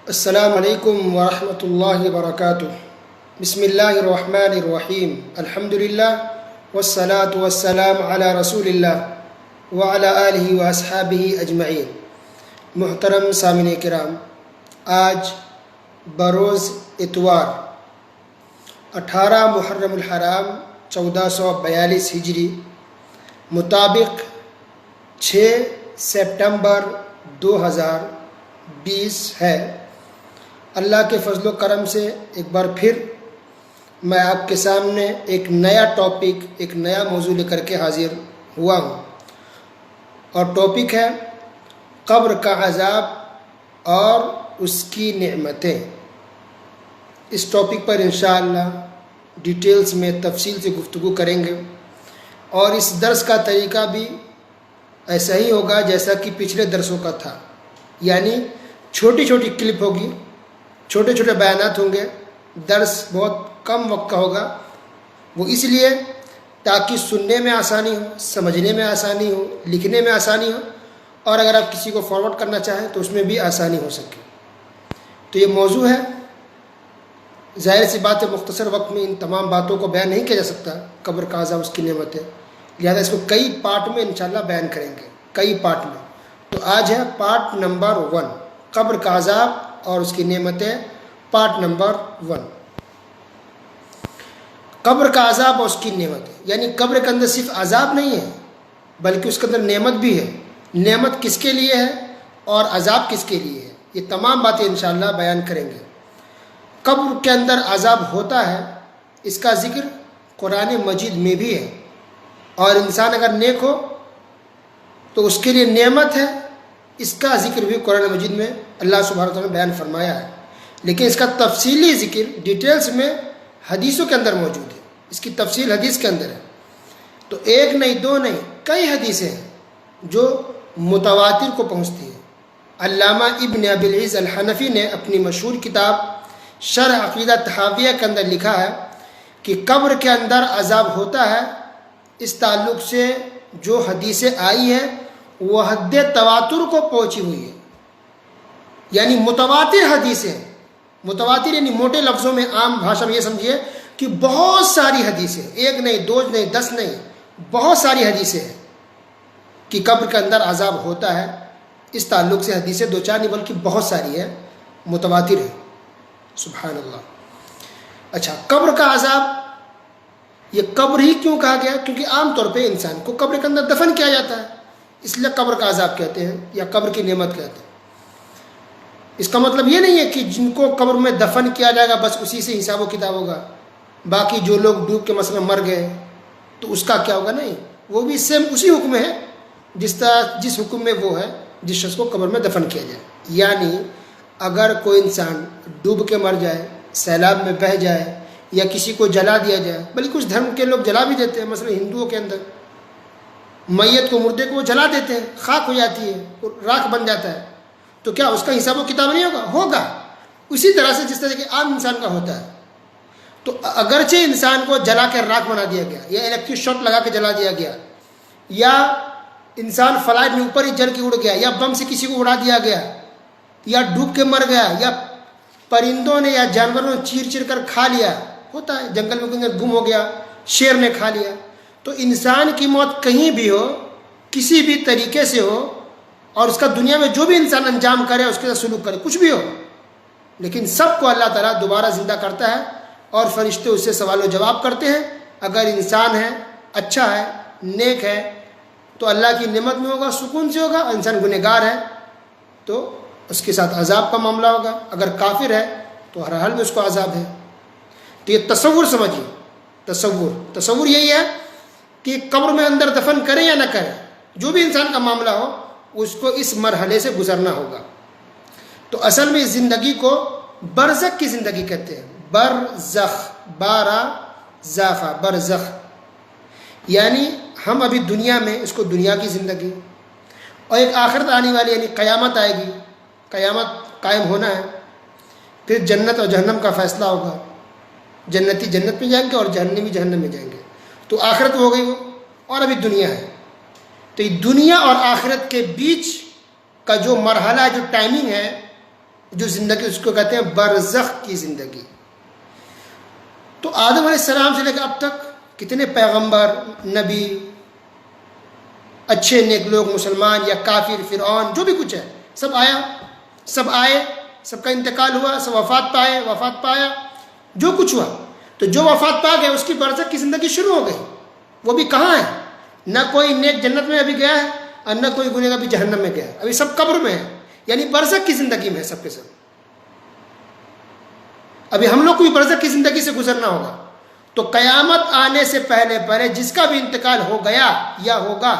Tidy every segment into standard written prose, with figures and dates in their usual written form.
السلام علیکم ورحمۃ اللہ وبرکاتہ۔ بسم اللہ الرحمن الرحیم، الحمد للہ والصلاة والسلام علی رسول اللہ وعلی آلہ واصحابہ اجمعین۔ محترم سامعین کرام، آج بروز اتوار 18 محرم الحرام 1442 ہجری مطابق 6 سپٹمبر 2020 ہے۔ اللہ کے فضل و کرم سے ایک بار پھر میں آپ کے سامنے ایک نیا ٹاپک، ایک نیا موضوع لے کر کے حاضر ہوا ہوں، اور ٹاپک ہے قبر کا عذاب اور اس کی نعمتیں۔ اس ٹاپک پر انشاءاللہ ڈیٹیلز میں تفصیل سے گفتگو کریں گے، اور اس درس کا طریقہ بھی ایسا ہی ہوگا جیسا کہ پچھلے درسوں کا تھا، یعنی چھوٹی چھوٹی کلپ ہوگی، چھوٹے چھوٹے بیانات ہوں گے، درس بہت کم وقت کا ہوگا۔ وہ اس لیے تاکہ سننے میں آسانی ہو، سمجھنے میں آسانی ہو، لکھنے میں آسانی ہو، اور اگر آپ کسی کو فارورڈ کرنا چاہیں تو اس میں بھی آسانی ہو سکے۔ تو یہ موضوع ہے، ظاہر سی بات ہے مختصر وقت میں ان تمام باتوں کو بیان نہیں کیا جا سکتا، قبر کا عذاب اس کی نعمتیں، لہذا اس کو کئی پارٹ میں انشاءاللہ بیان کریں گے، کئی پارٹ میں۔ تو آج ہے پارٹ نمبر 1، قبر کا عذاب اور اس کی نعمتیں، پارٹ نمبر 1۔ قبر کا عذاب اور اس کی نعمتیں، یعنی قبر کے اندر صرف عذاب نہیں ہے بلکہ اس کے اندر نعمت بھی ہے۔ نعمت کس کے لیے ہے اور عذاب کس کے لیے ہے، یہ تمام باتیں انشاءاللہ بیان کریں گے۔ قبر کے اندر عذاب ہوتا ہے، اس کا ذکر قرآن مجید میں بھی ہے، اور انسان اگر نیک ہو تو اس کے لیے نعمت ہے، اس کا ذکر بھی قرآن مجید میں اللہ سبحانہ وتعالیٰ نے بیان فرمایا ہے، لیکن اس کا تفصیلی ذکر ڈیٹیلز میں حدیثوں کے اندر موجود ہے، اس کی تفصیل حدیث کے اندر ہے۔ تو ایک نہیں، دو نہیں، کئی حدیثیں ہیں جو متواتر کو پہنچتی ہیں۔ علامہ ابن ابی العز الحنفی نے اپنی مشہور کتاب شرح عقیدہ تحاویہ کے اندر لکھا ہے کہ قبر کے اندر عذاب ہوتا ہے، اس تعلق سے جو حدیثیں آئی ہیں وہ حد تواتر کو پہنچی ہوئی ہے، یعنی متواتر حدیثیں۔ متواتر یعنی موٹے لفظوں میں، عام بھاشا میں یہ سمجھیے کہ بہت ساری حدیثیں، ایک نہیں، دو نہیں، 10 نہیں، بہت ساری حدیثیں ہیں کہ قبر کے اندر عذاب ہوتا ہے۔ اس تعلق سے حدیثیں 2-4 نہیں بلکہ بہت ساری ہیں، متواتر ہیں۔ سبحان اللہ۔ اچھا، قبر کا عذاب، یہ قبر ہی کیوں کہا گیا؟ کیونکہ عام طور پہ انسان کو قبر کے اندر دفن کیا جاتا ہے، اس لیے قبر کا عذاب کہتے ہیں یا قبر کی نعمت کہتے ہیں۔ اس کا مطلب یہ نہیں ہے کہ جن کو قبر میں دفن کیا جائے گا بس اسی سے حساب و کتاب ہوگا، باقی جو لوگ ڈوب کے مثلا مر گئے تو اس کا کیا ہوگا، نہیں، وہ بھی سیم اسی حکم ہے جس حکم میں وہ ہے جس شخص کو قبر میں دفن کیا جائے۔ یعنی اگر کوئی انسان ڈوب کے مر جائے، سیلاب میں بہہ جائے، یا کسی کو جلا دیا جائے، بلکہ کچھ دھرم کے لوگ جلا بھی دیتے ہیں، مثلا ہندوؤں کے اندر میت کو، مردے کو وہ جلا دیتے ہیں، خاک ہو جاتی ہے، راکھ بن جاتا ہے، تو کیا اس کا حساب و کتاب نہیں ہوگا؟ ہوگا، اسی طرح سے جس طرح کہ عام انسان کا ہوتا ہے۔ تو اگرچہ انسان کو جلا کے راکھ بنا دیا گیا، یا الیکٹرک شاک لگا کے جلا دیا گیا، یا انسان فلائٹ میں اوپر ہی جل کے اڑ گیا، یا بم سے کسی کو اڑا دیا گیا، یا ڈوب کے مر گیا، یا پرندوں نے یا جانوروں نے چیر چیر کر کھا لیا، ہوتا ہے جنگل میں کہیں گم ہو گیا، شیر نے کھا لیا، تو انسان کی موت کہیں بھی ہو، کسی بھی طریقے سے ہو، اور اس کا دنیا میں جو بھی انسان انجام کرے، اس کے ساتھ سلوک کرے، کچھ بھی ہو، لیکن سب کو اللہ تعالیٰ دوبارہ زندہ کرتا ہے، اور فرشتے اس سے سوال و جواب کرتے ہیں۔ اگر انسان ہے، اچھا ہے، نیک ہے، تو اللہ کی نعمت میں ہوگا، سکون سے ہوگا۔ انسان گنہگار ہے تو اس کے ساتھ عذاب کا معاملہ ہوگا، اگر کافر ہے تو ہر حال میں اس کو عذاب ہے۔ تو یہ تصور سمجھیے، تصور یہی ہے کہ قبر میں اندر دفن کریں یا نہ کریں، جو بھی انسان کا معاملہ ہو اس کو اس مرحلے سے گزرنا ہوگا۔ تو اصل میں اس زندگی کو برزخ کی زندگی کہتے ہیں، برزخ، بارہ زاخا، برزخ، یعنی ہم ابھی دنیا میں، اس کو دنیا کی زندگی، اور ایک آخرت آنے والی، یعنی قیامت آئے گی، قیامت قائم ہونا ہے، پھر جنت اور جہنم کا فیصلہ ہوگا، جنتی جنت میں جائیں گے اور جہنمی جہنم میں جائیں گے، تو آخرت ہو گئی وہ، اور ابھی دنیا ہے۔ تو یہ دنیا اور آخرت کے بیچ کا جو مرحلہ، جو ٹائمنگ ہے، جو زندگی اس کو کہتے ہیں برزخ کی زندگی. تو آدم علیہ السلام سے لے کر اب تک کتنے پیغمبر، نبی، اچھے نیک لوگ، مسلمان یا کافر، فرعون، جو بھی کچھ ہے سب آیا، سب آئے، سب کا انتقال ہوا، سب وفات پایا، جو کچھ ہوا. تو جو وفات پا گئے اس کی برزخ کی زندگی شروع ہو گئی. وہ بھی کہاں ہے؟ نہ کوئی نیک جنت میں ابھی گیا ہے اور نہ کوئی گنہگار ابھی جہنم میں گیا ہے، ابھی سب قبر میں ہے، یعنی برزخ کی زندگی میں ہے سب کے سب. ابھی ہم لوگ کو بھی برزخ کی زندگی سے گزرنا ہوگا. تو قیامت آنے سے پہلے جس کا بھی انتقال ہو گیا یا ہوگا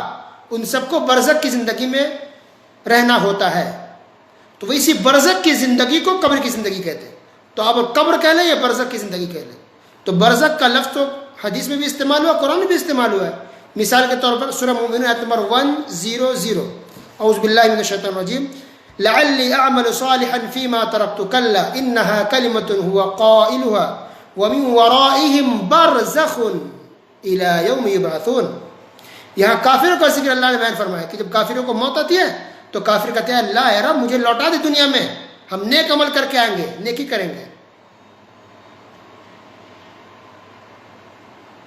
ان سب کو برزخ کی زندگی میں رہنا ہوتا ہے. تو وہ اسی برزخ کی زندگی کو قبر کی زندگی کہتے ہیں. تو آپ قبر کہہ لیں یا برزخ کی زندگی کہہ لیں. تو برزخ کا لفظ تو حدیث میں بھی استعمال ہوا، قرآن میں بھی استعمال ہوا ہے. مثال کے طور پر سورہ مومنون آیت نمبر 100، اعوذ باللہ من الشیطان الرجیم، لعلی اعمل صالحا فیما ترکت کلا انہا کلمۃ هو قائلها ومن ورائهم برزخ الى یوم یبعثون. یہاں کافروں کا ذکر اللہ نے بیان فرمایا کہ جب کافروں کو موت آتی ہے تو کافر کہتے ہیں اللہ اے رب مجھے لوٹا دے دنیا میں، ہم نیک عمل کر کے آئیں گے، نیکی کریں گے.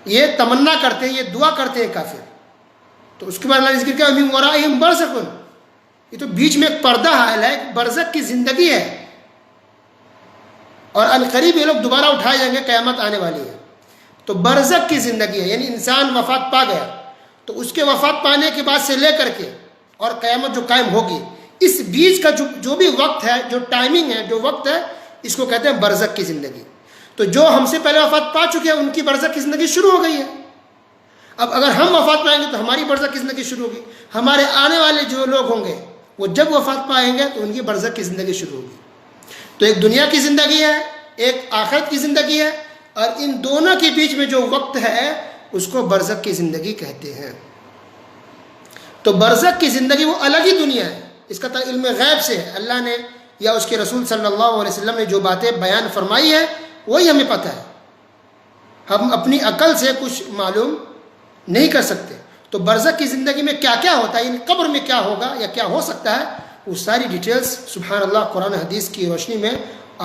یہ تمنا کرتے ہیں، یہ دعا کرتے ہیں کافر. تو اس کے بعد اللہ نے ذکر کیا من ورائہم برزخ، یہ تو بیچ میں ایک پردہ حائل ہے، ایک برزخ کی زندگی ہے، اور عنقریب یہ لوگ دوبارہ اٹھائے جائیں گے، قیامت آنے والی ہے. تو برزخ کی زندگی ہے، یعنی انسان وفات پا گیا تو اس کے وفات پانے کے بعد سے لے کر کے اور قیامت جو قائم ہوگی، اس بیچ کا جو بھی وقت ہے، جو ٹائمنگ ہے، جو وقت ہے، اس کو کہتے ہیں برزخ کی زندگی. تو جو ہم سے پہلے وفات پا چکے ہیں ان کی برزخ کی زندگی شروع ہو گئی ہے. اب اگر ہم وفات پائیں گے تو ہماری برزخ کی زندگی شروع ہوگی. ہمارے آنے والے جو لوگ ہوں گے وہ جب وفات پائیں گے تو ان کی برزخ کی زندگی شروع ہوگی. تو ایک دنیا کی زندگی ہے، ایک آخرت کی زندگی ہے، اور ان دونوں کے بیچ میں جو وقت ہے اس کو برزخ کی زندگی کہتے ہیں. تو برزخ کی زندگی وہ الگ ہی دنیا ہے، اس کا علم غیب سے ہے. اللہ نے یا اس کے رسول صلی اللہ علیہ وسلم نے جو باتیں بیان فرمائی ہے وہی ہمیں پتہ ہے، ہم اپنی عقل سے کچھ معلوم نہیں کر سکتے. تو برزخ کی زندگی میں کیا کیا ہوتا ہے، ان قبر میں کیا ہوگا یا کیا ہو سکتا ہے، وہ ساری ڈیٹیلز سبحان اللہ قرآن حدیث کی روشنی میں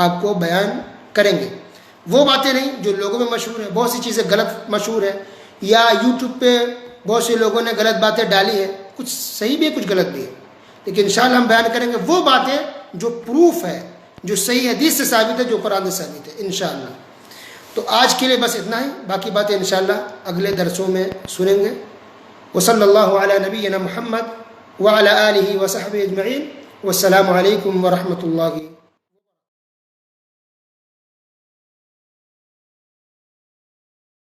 آپ کو بیان کریں گے. وہ باتیں نہیں جو لوگوں میں مشہور ہیں، بہت سی چیزیں غلط مشہور ہیں، یا یوٹیوب پہ بہت سے لوگوں نے غلط باتیں ڈالی ہیں، کچھ صحیح بھی ہے کچھ غلط بھی ہے، لیکن انشاءاللہ ہم بیان کریں گے وہ باتیں جو پروف ہے، جو صحیح حدیث سے ثابت ہے، جو قرآن سے ثابت ہے انشاءاللہ. تو آج کے لیے بس اتنا ہی، باقی باتیں انشاءاللہ اگلے درسوں میں سنیں گے. وصلی اللہ علی نبینا محمد وعلی آلہ وصحبہ اجمعین، والسلام علیکم ورحمۃ اللہ